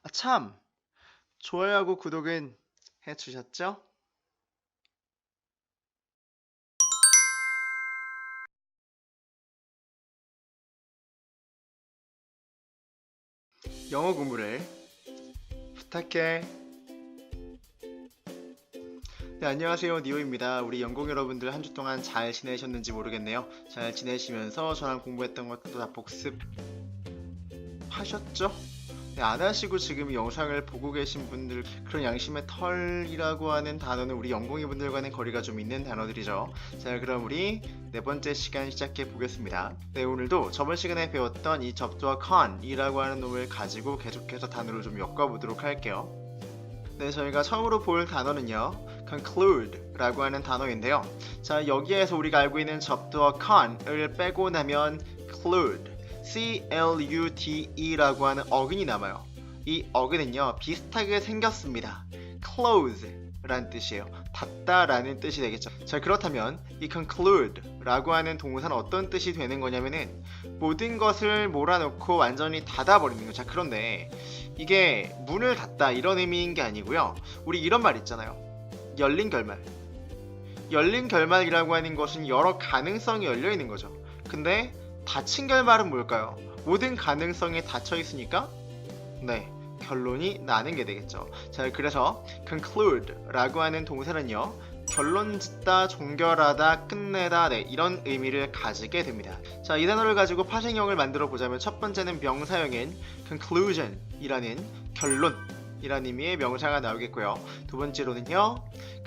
아, 참! 좋아요하고 구독은 해주셨죠? 영어 공부를 부탁해. 네, 안녕하세요. 니오입니다. 우리 영공 여러분들 한 주 동안 잘 지내셨는지 모르겠네요. 잘 지내시면서 저랑 공부했던 것도 다 복습하셨죠? 네, 안 하시고 지금 이 영상을 보고 계신 분들, 그런 양심의 털이라고 하는 단어는 우리 영공이 분들과는 거리가 좀 있는 단어들이죠. 자, 그럼 우리 네 번째 시간 시작해 보겠습니다. 네, 오늘도 저번 시간에 배웠던 이 접두와 con이라고 하는 놈을 가지고 계속해서 단어를 좀 엮어보도록 할게요. 네, 저희가 처음으로 볼 단어는요, conclude 라고 하는 단어인데요. 자, 여기에서 우리가 알고 있는 접두와 con을 빼고 나면 clude, C-L-U-D-E 라고 하는 어근이 남아요. 이 어근은요, 비슷하게 생겼습니다. close 라는 뜻이에요. 닫다 라는 뜻이 되겠죠. 자, 그렇다면 이 conclude 라고 하는 동사는 어떤 뜻이 되는 거냐면은 모든 것을 몰아놓고 완전히 닫아버리는 거죠. 자, 그런데 이게 문을 닫다 이런 의미인 게 아니고요. 우리 이런 말 있잖아요. 열린 결말. 열린 결말이라고 하는 것은 여러 가능성이 열려 있는 거죠. 근데 닫힌 결말은 뭘까요? 모든 가능성이 닫혀 있으니까 네, 결론이 나는 게 되겠죠. 자, 그래서 conclude 라고 하는 동사는요, 결론 짓다, 종결하다, 끝내다, 네, 이런 의미를 가지게 됩니다. 자, 이 단어를 가지고 파생형을 만들어 보자면 첫 번째는 명사형인 conclusion 이라는 결론 이라는 의미의 명사가 나오겠고요. 두 번째로는요,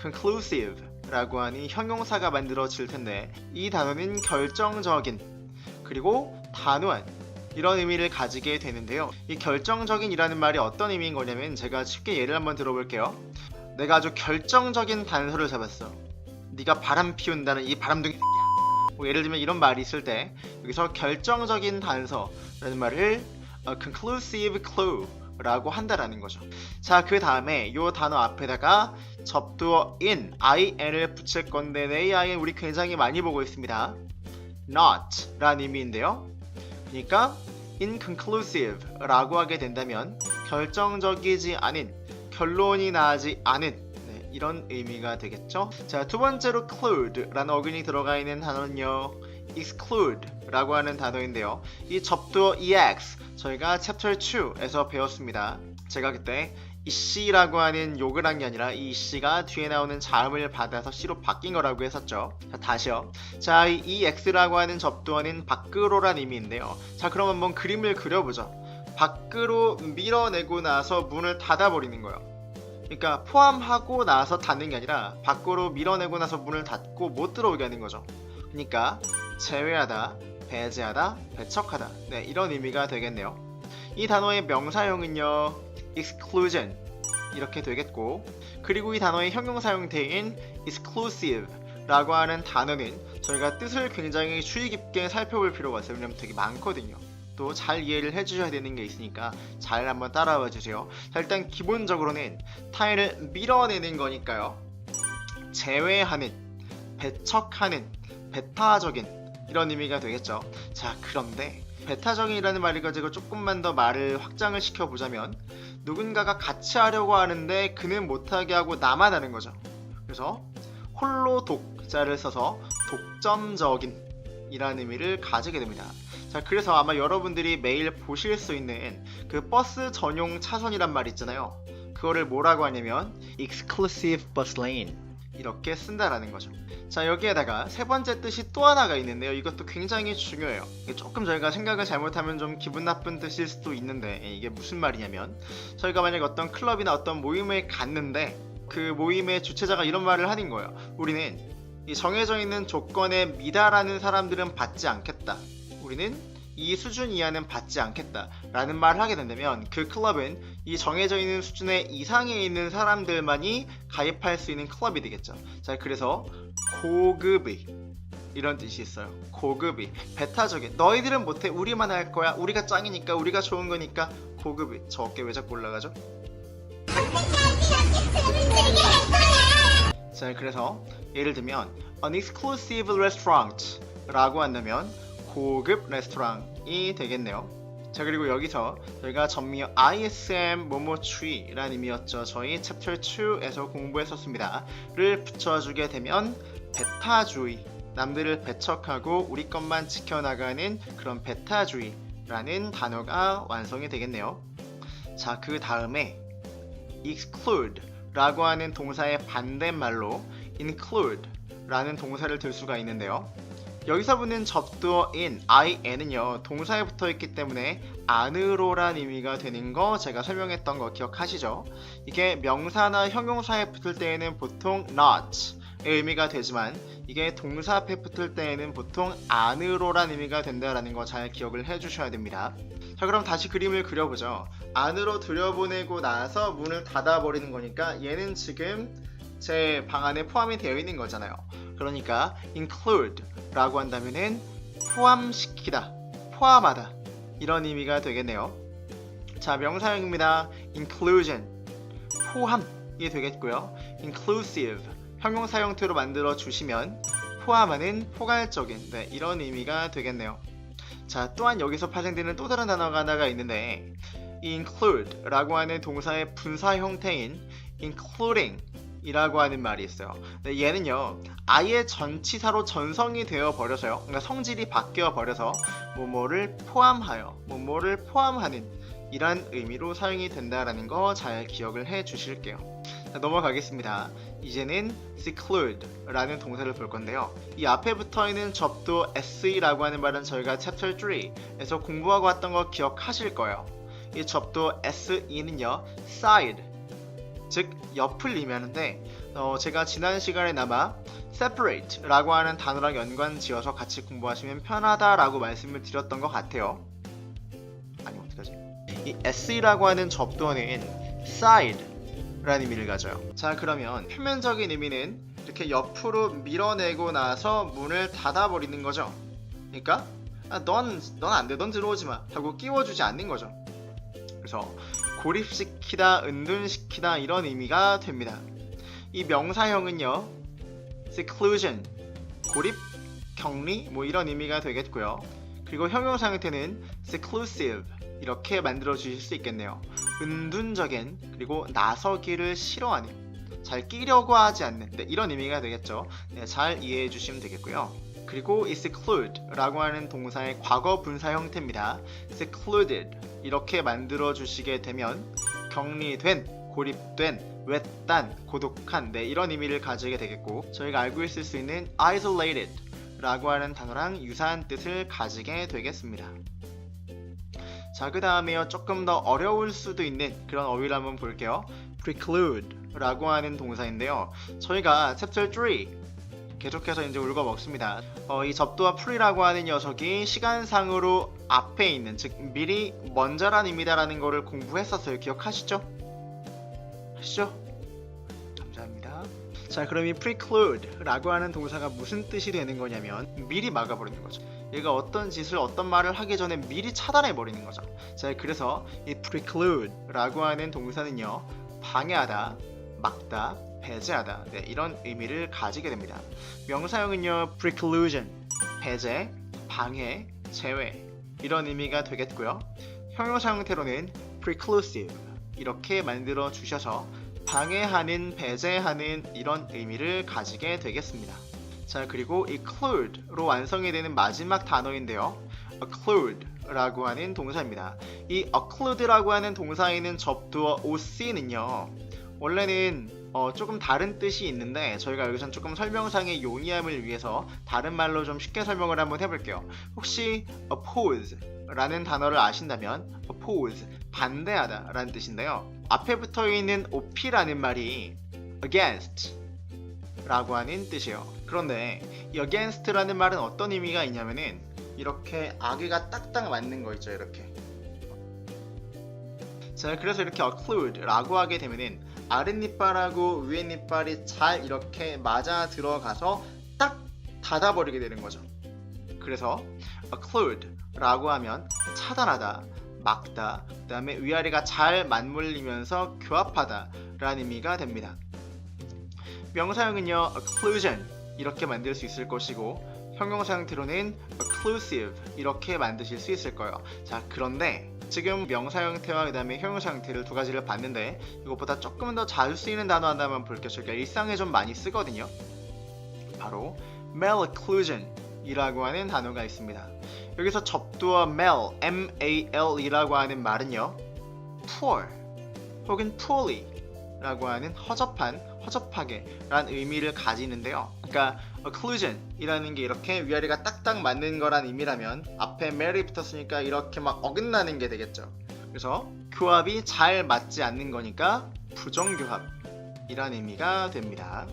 conclusive 라고 하는 형용사가 만들어질 텐데 이 단어는 결정적인 그리고 단호한 이런 의미를 가지게 되는데요. 이 결정적인 이라는 말이 어떤 의미인 거냐면 제가 쉽게 예를 한번 들어볼게요. 내가 아주 결정적인 단서를 잡았어. 네가 바람 피운다는 이 바람둥이 새끼야. 뭐 예를 들면 이런 말이 있을 때 여기서 결정적인 단서라는 말을 conclusive clue 라고 한다라는 거죠. 자, 그 다음에 이 단어 앞에다가 접두어 in, in을 붙일 건데 이 in 우리 굉장히 많이 보고 있습니다. not 라는 의미인데요. 그러니까 inconclusive 라고 하게 된다면 결정적이지 않은, 결론이 나지 않은 네, 이런 의미가 되겠죠. 자, 두 번째로 clude 라는 어근이 들어가 있는 단어는요, exclude 라고 하는 단어인데요. 이 접두어 ex 저희가 챕터 2에서 배웠습니다. 제가 그때 이 C라고 하는 욕을 한 게 아니라 이 C가 뒤에 나오는 자음을 받아서 C로 바뀐 거라고 했었죠. 자, 다시요. 자, 이 X라고 하는 접두어는 밖으로란 의미인데요. 자, 그럼 한번 그림을 그려보죠. 밖으로 밀어내고 나서 문을 닫아버리는 거예요. 그러니까 포함하고 나서 닫는 게 아니라 밖으로 밀어내고 나서 문을 닫고 못 들어오게 하는 거죠. 그러니까 제외하다, 배제하다, 배척하다 네, 이런 의미가 되겠네요. 이 단어의 명사형은요, exclusion 이렇게 되겠고, 그리고 이 단어의 형용사 형태인 exclusive 라고 하는 단어는 저희가 뜻을 굉장히 주의 깊게 살펴볼 필요가 있어요. 왜냐면 되게 많거든요. 또 잘 이해를 해주셔야 되는 게 있으니까 잘 한번 따라와 주세요. 자, 일단 기본적으로는 타인을 밀어내는 거니까요, 제외하는, 배척하는, 배타적인 이런 의미가 되겠죠. 자, 그런데 배타적인이라는 말을 가지고 조금만 더 말을 확장을 시켜보자면 누군가가 같이 하려고 하는데 그는 못하게 하고 나만 하는 거죠. 그래서 홀로 독자를 써서 독점적인 이라는 의미를 가지게 됩니다. 자, 그래서 아마 여러분들이 매일 보실 수 있는 그 버스 전용 차선이란 말 있잖아요. 그거를 뭐라고 하냐면 exclusive bus lane 이렇게 쓴다라는 거죠. 자, 여기에다가 세 번째 뜻이 또 하나가 있는데요. 이것도 굉장히 중요해요. 조금 저희가 생각을 잘못하면 좀 기분 나쁜 뜻일 수도 있는데 이게 무슨 말이냐면, 저희가 만약 어떤 클럽이나 어떤 모임을 갔는데 그 모임의 주최자가 이런 말을 하는 거예요. 우리는 이 정해져 있는 조건에 미달하는 사람들은 받지 않겠다. 우리는 이 수준 이하는 받지 않겠다 라는 말을 하게 된다면 그 클럽은 이 정해져 있는 수준의 이상에 있는 사람들만이 가입할 수 있는 클럽이 되겠죠. 자, 그래서 고급의 이런 뜻이 있어요. 고급의, 배타적인, 너희들은 못해, 우리만 할 거야, 우리가 짱이니까, 우리가 좋은 거니까. 고급의, 저 어깨 왜 자꾸 올라가죠? 자, 그래서 예를 들면 an exclusive restaurant 라고 한다면 고급 레스토랑이 되겠네요. 자, 그리고 여기서 저희가 전미어 ISM 뭐뭐주의라는 의미였죠. 저희 챕터 2에서 공부했었습니다. 를 붙여주게 되면 배타주의, 남들을 배척하고 우리 것만 지켜나가는 그런 배타주의라는 단어가 완성이 되겠네요. 자, 그 다음에 exclude 라고 하는 동사의 반대말로 include 라는 동사를 들 수가 있는데요. 여기서 붙는 접두어 in, in은요 동사에 붙어 있기 때문에 안으로란 의미가 되는 거 제가 설명했던 거 기억하시죠? 이게 명사나 형용사에 붙을 때에는 보통 not의 의미가 되지만 이게 동사 앞에 붙을 때에는 보통 안으로란 의미가 된다라는 거 잘 기억을 해주셔야 됩니다. 자, 그럼 다시 그림을 그려보죠. 안으로 들여보내고 나서 문을 닫아버리는 거니까 얘는 지금 제 방 안에 포함이 되어 있는 거잖아요. 그러니까 include 라고 한다면은 포함시키다, 포함하다 이런 의미가 되겠네요. 자, 명사형입니다. inclusion, 포함이 되겠고요. inclusive, 형용사 형태로 만들어 주시면 포함하는, 포괄적인 이런 의미가 되겠네요. 자, 또한 여기서 파생되는 또 다른 단어가 하나가 있는데 이 include 라고 하는 동사의 분사 형태인 including 이라고 하는 말이 있어요. 얘는요 아예 전치사로 전성이 되어 버려서요, 그러니까 성질이 바뀌어 버려서 뭐뭐를 포함하여, 뭐뭐를 포함하는 이란 의미로 사용이 된다라는 거 잘 기억을 해 주실게요. 자, 넘어가겠습니다. 이제는 seclude 라는 동사를 볼 건데요. 이 앞에 붙어 있는 접두 se라고 하는 말은 저희가 챕터 3에서 공부하고 왔던 거 기억하실 거예요. 이 접두 se는요 side, 즉 옆을 의미하는데 제가 지난 시간에나마 separate 라고 하는 단어랑 연관 지어서 같이 공부하시면 편하다라고 말씀을 드렸던 것 같아요. 아니 어떡하지? 이 se라고 하는 접두어는 side 라는 의미를 가져요. 자, 그러면 표면적인 의미는 이렇게 옆으로 밀어내고 나서 문을 닫아버리는 거죠. 그러니까 넌 안 돼, 넌 들어오지 마 하고 끼워주지 않는 거죠. 그래서 고립시키다, 은둔시키다 이런 의미가 됩니다. 이 명사형은요 seclusion, 고립, 격리 뭐 이런 의미가 되겠고요. 그리고 형용사 형태는 seclusive 이렇게 만들어 주실 수 있겠네요. 은둔적인, 그리고 나서기를 싫어하는, 잘 끼려고 하지 않는 이런 의미가 되겠죠. 잘 이해해 주시면 되겠고요. 그리고 이 seclude 라고 하는 동사의 과거 분사 형태입니다. secluded 이렇게 만들어 주시게 되면 격리된, 고립된, 외딴, 고독한 이런 의미를 가지게 되겠고, 저희가 알고 있을 수 있는 isolated 라고 하는 단어랑 유사한 뜻을 가지게 되겠습니다. 자, 그 다음에요 조금 더 어려울 수도 있는 그런 어휘를 한번 볼게요. preclude 라고 하는 동사인데요, 저희가 챕터 3 계속해서 이제 읽어 먹습니다. 이 접두와 풀이라고 하는 녀석이 시간상으로 앞에 있는, 즉 미리 먼저란 의미다라는 거를 공부했었어요. 기억하시죠? 하시죠? 감사합니다. 자, 그럼 이 preclude 라고 하는 동사가 무슨 뜻이 되는 거냐면 미리 막아버리는 거죠. 얘가 어떤 짓을, 어떤 말을 하기 전에 미리 차단해 버리는 거죠. 자, 그래서 이 preclude 라고 하는 동사는요 방해하다, 막다, 배제하다 이런 의미를 가지게 됩니다. 명사형은요 preclusion, 배제, 방해, 제외 이런 의미가 되겠고요. 형용사 형태로는 preclusive 이렇게 만들어 주셔서 방해하는, 배제하는 이런 의미를 가지게 되겠습니다. 자, 그리고 include로 완성이 되는 마지막 단어인데요, occlude 라고 하는 동사입니다. 이 occlude라고 하는 동사에는 접두어 oc는요 원래는 조금 다른 뜻이 있는데 저희가 여기선 조금 설명상의 용이함을 위해서 다른 말로 좀 쉽게 설명을 한번 해볼게요. 혹시 oppose 라는 단어를 아신다면 oppose, 반대하다 라는 뜻인데요, 앞에 붙어있는 op라는 말이 against 라고 하는 뜻이에요. 그런데 이 against 라는 말은 어떤 의미가 있냐면은 이렇게 아귀가 딱딱 맞는 거 있죠, 이렇게. 자, 그래서 이렇게 occlude 라고 하게 되면은 아랫니빨하고 위에니빨이 잘 이렇게 맞아 들어가서 딱 닫아버리게 되는 거죠. 그래서 occlude 라고 하면 차단하다, 막다, 그 다음에 위아래가 잘 맞물리면서 교합하다 라는 의미가 됩니다. 명사형은요 occlusion 이렇게 만들 수 있을 것이고, 형용사 형태로는 inclusive 이렇게 만드실 수 있을 거예요. 자, 그런데 지금 명사 형태와 그 다음에 형용사 형태를 두 가지를 봤는데 이것보다 조금 더 자주 쓰이는 단어 하나만 볼게요. 저희가 일상에 좀 많이 쓰거든요. 바로 malocclusion 이라고 하는 단어가 있습니다. 여기서 접두어 mal, M-A-L 이라고 하는 말은요, poor 혹은 poorly 라고 하는 허접한, 허접하게 라는 의미를 가지는데요. 그러니까 occlusion 이라는 게 이렇게 위아래가 딱딱 맞는 거란 의미라면 앞에 mal이 붙었으니까 이렇게 막 어긋나는 게 되겠죠. 그래서 교합이 잘 맞지 않는 거니까 부정교합 이란 의미가 됩니다.